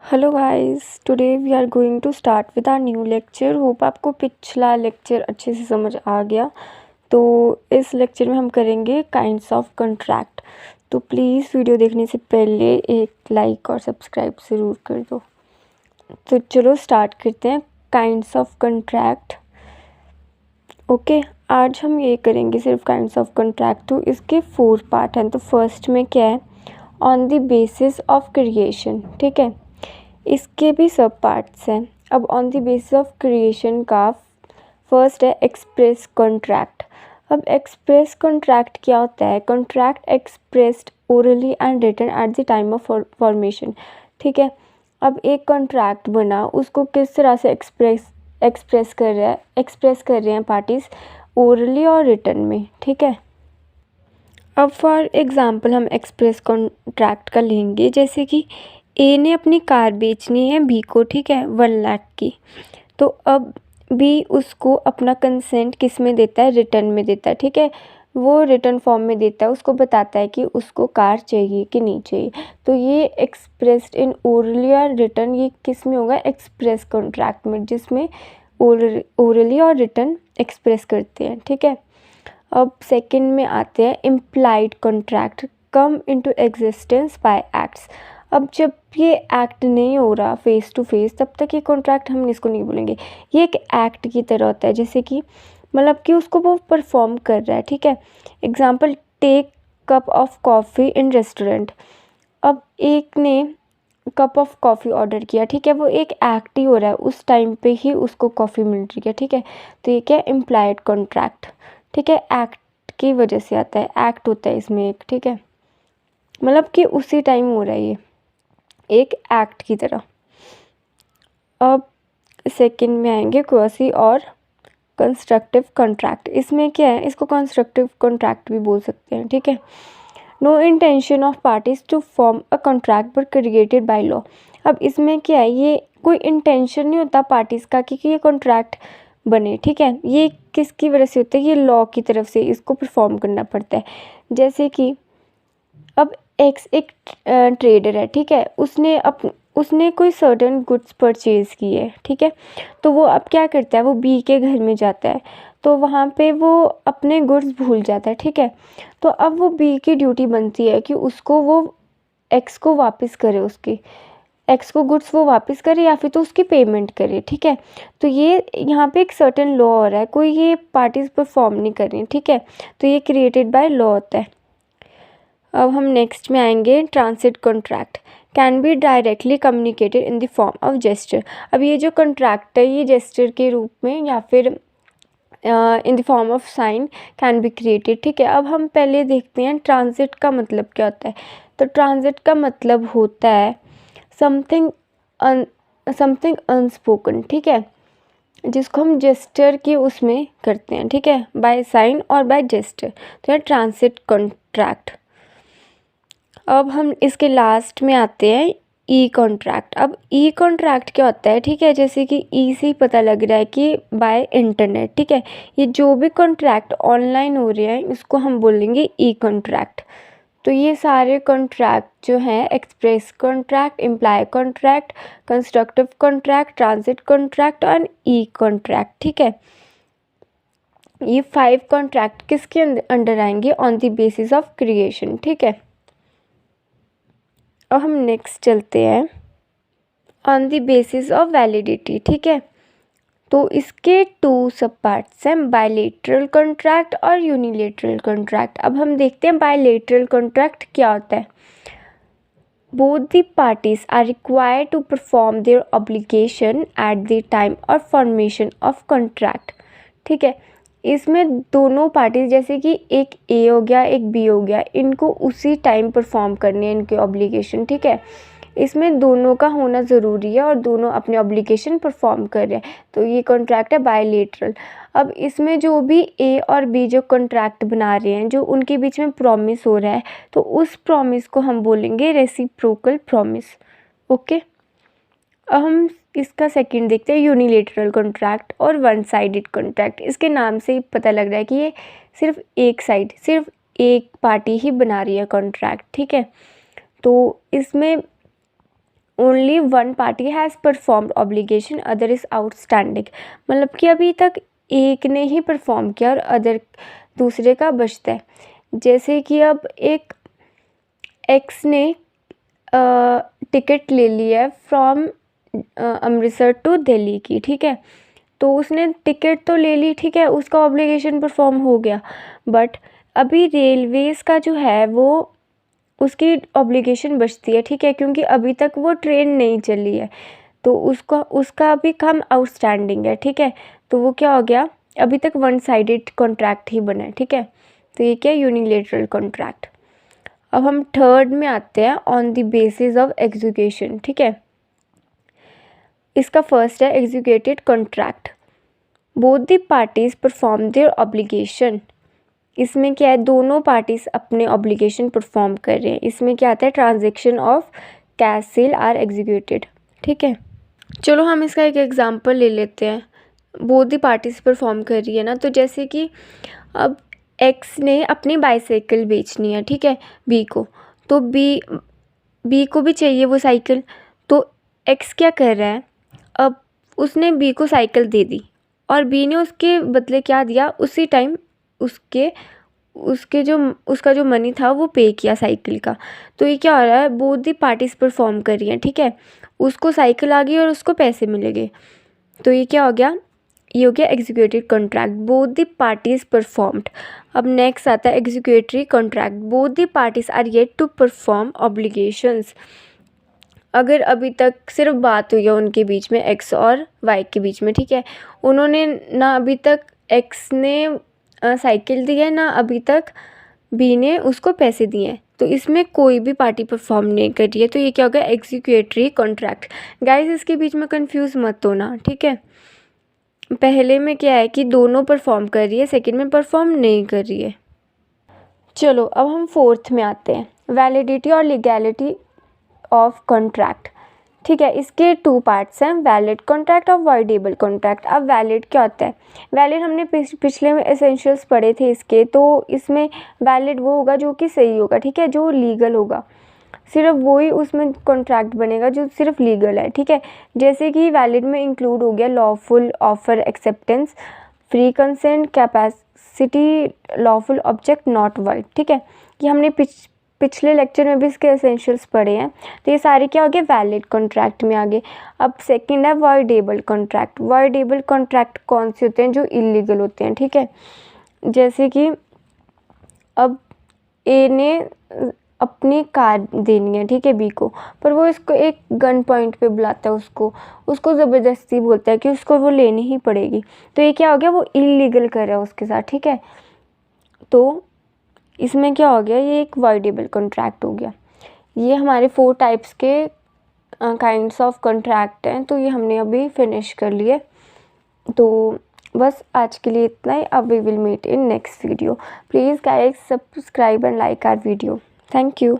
Hello guys, today we are going to start with our new lecture. Hope आपको पिछला lecture अच्छे से समझ आ गया। तो इस लेक्चर में हम करेंगे काइंड्स ऑफ कॉन्ट्रैक्ट। तो प्लीज़ वीडियो देखने से पहले एक लाइक और सब्सक्राइब ज़रूर कर दो। तो चलो स्टार्ट करते हैं। Kinds of contract. ओके, आज हम ये करेंगे सिर्फ काइंड्स ऑफ कॉन्ट्रैक्ट। तो इसके 4 पार्ट हैं। तो फर्स्ट में क्या है, on the basis of creation. ठीक है, इसके भी सब पार्ट्स हैं। अब on the basis of creation का फर्स्ट है एक्सप्रेस कॉन्ट्रैक्ट। अब एक्सप्रेस कॉन्ट्रैक्ट क्या होता है? Contract expressed orally and written at the time of formation. ठीक है, अब एक कॉन्ट्रैक्ट बना, उसको किस तरह से एक्सप्रेस कर रहे हैं पार्टीज, ओरली और रिटन में। ठीक है, अब फॉर एग्ज़ाम्पल हम एक्सप्रेस कॉन्ट्रैक्ट का लेंगे। जैसे कि ए ने अपनी कार बेचनी है बी को, ठीक है, 1 लाख की। तो अब बी उसको अपना कंसेंट किस में देता है? रिटर्न में देता है। ठीक है, वो रिटर्न फॉर्म में देता है, उसको बताता है कि उसको कार चाहिए कि नहीं चाहिए। तो ये एक्सप्रेस्ड इन ओरली और रिटर्न, ये किस में होगा? एक्सप्रेस कॉन्ट्रैक्ट में, जिसमें ओरली और रिटर्न एक्सप्रेस करते हैं। ठीक है, अब सेकंड में आते हैं implied contract, come into existence by acts. अब जब ये एक्ट नहीं हो रहा फेस टू फेस, तब तक ये कॉन्ट्रैक्ट हम इसको नहीं बोलेंगे। ये एक एक्ट की तरह होता है, जैसे कि मतलब कि उसको वो परफॉर्म कर रहा है। ठीक है, example, take cup of coffee in restaurant. अब एक ने कप ऑफ कॉफ़ी ऑर्डर किया, ठीक है, वो एक एक्ट ही हो रहा है, उस टाइम पे ही उसको कॉफ़ी मिल रही है। ठीक है, तो ये क्या है? Implied contract. ठीक है, एक्ट की वजह से आता है, एक्ट होता है इसमें एक। ठीक है, मतलब कि उसी टाइम हो रहा है, ये एक एक्ट की तरह। अब सेकंड में आएंगे क्वासी और कंस्ट्रक्टिव कॉन्ट्रैक्ट। इसमें क्या है? इसको कंस्ट्रक्टिव कॉन्ट्रैक्ट भी बोल सकते हैं। ठीक है, no intention of parties to form a contract but created by law. अब इसमें क्या है, ये कोई इंटेंशन नहीं होता पार्टीज का कि ये कॉन्ट्रैक्ट बने। ठीक है, ये किसकी वजह से होता है? ये लॉ की तरफ से इसको परफॉर्म करना पड़ता है। जैसे कि अब एक्स एक ट्रेडर है, ठीक है, उसने कोई सर्टेन गुड्स परचेज़ की है। ठीक है, तो वो अब क्या करता है, वो बी के घर में जाता है, तो वहाँ पे वो अपने गुड्स भूल जाता है। ठीक है, तो अब वो बी की ड्यूटी बनती है कि उसको वो एक्स को वापस करे, उसकी एक्स को गुड्स वो वापस करे या फिर तो उसकी पेमेंट करे। ठीक है, तो ये यहाँ पे एक सर्टेन लॉ हो रहा है, कोई ये पार्टीज परफॉर्म नहीं कर रही। ठीक है, तो ये क्रिएटेड बाय लॉ होता है। अब हम नेक्स्ट में आएंगे transit contract, can be directly communicated in the form of gesture. अब ये जो कॉन्ट्रैक्ट है, ये जेस्चर के रूप में या फिर in the form of sine can be created. ठीक है, अब हम पहले देखते हैं ट्रांसिट का मतलब क्या होता है। तो ट्रांसिट का मतलब होता है समथिंग अनस्पोकन। ठीक है, जिसको हम जेस्चर के उसमें करते हैं। ठीक है, बाय साइन और बाय जेस्चर, तो ये ट्रांसिट कॉन्ट्रैक्ट। अब हम इसके लास्ट में आते हैं ई कॉन्ट्रैक्ट। अब ई कॉन्ट्रैक्ट क्या होता है? ठीक है, जैसे कि ई से ही पता लग रहा है कि बाय इंटरनेट। ठीक है, ये जो भी कॉन्ट्रैक्ट ऑनलाइन हो रहे हैं, इसको हम बोलेंगे ई कॉन्ट्रैक्ट। तो ये सारे कॉन्ट्रैक्ट जो हैं, express contract, imply contract, constructive contract, transit contract और ई कॉन्ट्रैक्ट। ठीक है, ये 5 कॉन्ट्रैक्ट किसके अंडर आएंगे? On the basis of creation. ठीक है, अब हम नेक्स्ट चलते हैं on the basis of validity. ठीक है, तो इसके 2 सब पार्ट्स हैं, बायलेटरल कॉन्ट्रैक्ट और यूनिलेटरल कॉन्ट्रैक्ट। अब हम देखते हैं बायलेटरल कॉन्ट्रैक्ट क्या होता है। Both the parties are required to perform their obligation at the time और फॉर्मेशन ऑफ कॉन्ट्रैक्ट। ठीक है, इसमें दोनों पार्टीज, जैसे कि एक ए हो गया एक बी हो गया, इनको उसी टाइम परफॉर्म करने हैं इनके ऑब्लिगेशन। ठीक है, इसमें दोनों का होना ज़रूरी है और दोनों अपने ऑब्लिगेशन परफॉर्म कर रहे हैं, तो ये कॉन्ट्रैक्ट है बायलेटरल। अब इसमें जो भी ए और बी जो कॉन्ट्रैक्ट बना रहे हैं, जो उनके बीच में प्रॉमिस हो रहा है, तो उस प्रॉमिस को हम बोलेंगे रेसिप्रोकल प्रॉमिस। ओके, अब हम इसका सेकंड देखते हैं, यूनिलेटरल कॉन्ट्रैक्ट और वन साइडेड कॉन्ट्रैक्ट। इसके नाम से ही पता लग रहा है कि ये सिर्फ एक साइड, सिर्फ एक पार्टी ही बना रही है कॉन्ट्रैक्ट। ठीक है, तो इसमें only one party has performed obligation, other is outstanding. मतलब कि अभी तक एक ने ही परफॉर्म किया और अदर दूसरे का बचता है। जैसे कि अब एक एक्स ने टिकट ले ली है फ्रॉम अमृतसर टू दिल्ली की, ठीक है। तो उसने टिकट तो ले ली, ठीक है, उसका ऑब्लिगेशन परफॉर्म हो गया, बट अभी रेलवेज़ का जो है वो उसकी ऑब्लिगेशन बचती है, ठीक है, क्योंकि अभी तक वो ट्रेन नहीं चली है, तो उसका अभी काम आउटस्टैंडिंग है, ठीक है। तो वो क्या हो गया, अभी तक वन साइडेड कॉन्ट्रैक्ट ही बना है, ठीक है। तो ये क्या, यूनिलेटरल कॉन्ट्रैक्ट। अब हम थर्ड में आते हैं, on the basis of execution, ठीक है। इसका फर्स्ट है executed contract. Both the parties perform their obligation. इसमें क्या है, दोनों पार्टीज अपने ऑब्लिगेशन परफॉर्म कर रहे हैं। इसमें क्या आता है, transaction of cash sale are executed, ठीक है। चलो हम इसका एक एग्जांपल ले लेते हैं। बोथ द पार्टीज परफॉर्म कर रही है ना, तो जैसे कि अब एक्स ने अपनी बाईसाइकिल बेचनी है, ठीक है, बी को। तो बी को भी चाहिए वो साइकिल। तो एक्स क्या कर रहा है, अब उसने बी को साइकिल दे दी और बी ने उसके बदले क्या दिया, उसी टाइम उसका जो मनी था वो पे किया साइकिल का। तो ये क्या हो रहा है, बोथ दी पार्टीज परफॉर्म कर रही हैं, ठीक है। उसको साइकिल आ गई और उसको पैसे मिलेंगे। तो ये क्या हो गया, ये हो गया executive contract, both the parties performed. अब नेक्स्ट आता है executory contract, both the parties are yet to perform obligations. अगर अभी तक सिर्फ बात हुई है उनके बीच में, एक्स और वाई के बीच में, ठीक है, उन्होंने ना अभी तक एक्स ने साइकिल दी है, ना अभी तक बी ने उसको पैसे दिए हैं, तो इसमें कोई भी पार्टी परफॉर्म नहीं कर रही है। तो ये क्या होगा, एग्जीक्यूटरी कॉन्ट्रैक्ट। गाइस इसके बीच में कंफ्यूज मत होना, ठीक है। पहले में क्या है कि दोनों परफॉर्म कर रही है, सेकंड में परफॉर्म नहीं कर रही है। चलो अब हम फोर्थ में आते हैं, वैलिडिटी और लीगैलिटी ऑफ कॉन्ट्रैक्ट, ठीक है। इसके टू पार्ट्स हैं, वैलिड कॉन्ट्रैक्ट और वॉइडेबल कॉन्ट्रैक्ट। अब वैलिड क्या होता है, वैलिड हमने पिछले में एसेंशियल्स पढ़े थे इसके, तो इसमें वैलिड वो होगा जो कि सही होगा, ठीक है, जो लीगल होगा, सिर्फ वही उसमें कॉन्ट्रैक्ट बनेगा जो सिर्फ लीगल है, ठीक है। जैसे कि वैलिड में इंक्लूड हो गया lawful offer acceptance, free consent, capacity, lawful object not wide, ठीक है। ये हमने पिछले लेक्चर में भी इसके एसेंशियल्स पढ़े हैं। तो ये सारे क्या हो गए, वैलिड कॉन्ट्रैक्ट में आ गए। अब सेकंड है वॉइडेबल कॉन्ट्रैक्ट। वॉइडेबल कॉन्ट्रैक्ट कौन से होते हैं, जो इलीगल होते हैं, ठीक है। जैसे कि अब ए ने अपनी कार देनी है, ठीक है, बी को, पर वो इसको एक गन पॉइंट पे बुलाता है, उसको ज़बरदस्ती बोलता है कि उसको वो लेनी ही पड़ेगी। तो ये क्या हो गया, वो इलीगल कर रहा है उसके साथ, ठीक है। तो इसमें क्या हो गया, ये एक वॉइडेबल कॉन्ट्रैक्ट हो गया। ये हमारे 4 टाइप्स के काइंड्स ऑफ कॉन्ट्रैक्ट हैं, तो ये हमने अभी फिनिश कर लिए। तो बस आज के लिए इतना ही। अब we will meet in next video. Please guys subscribe and like our video. Thank you.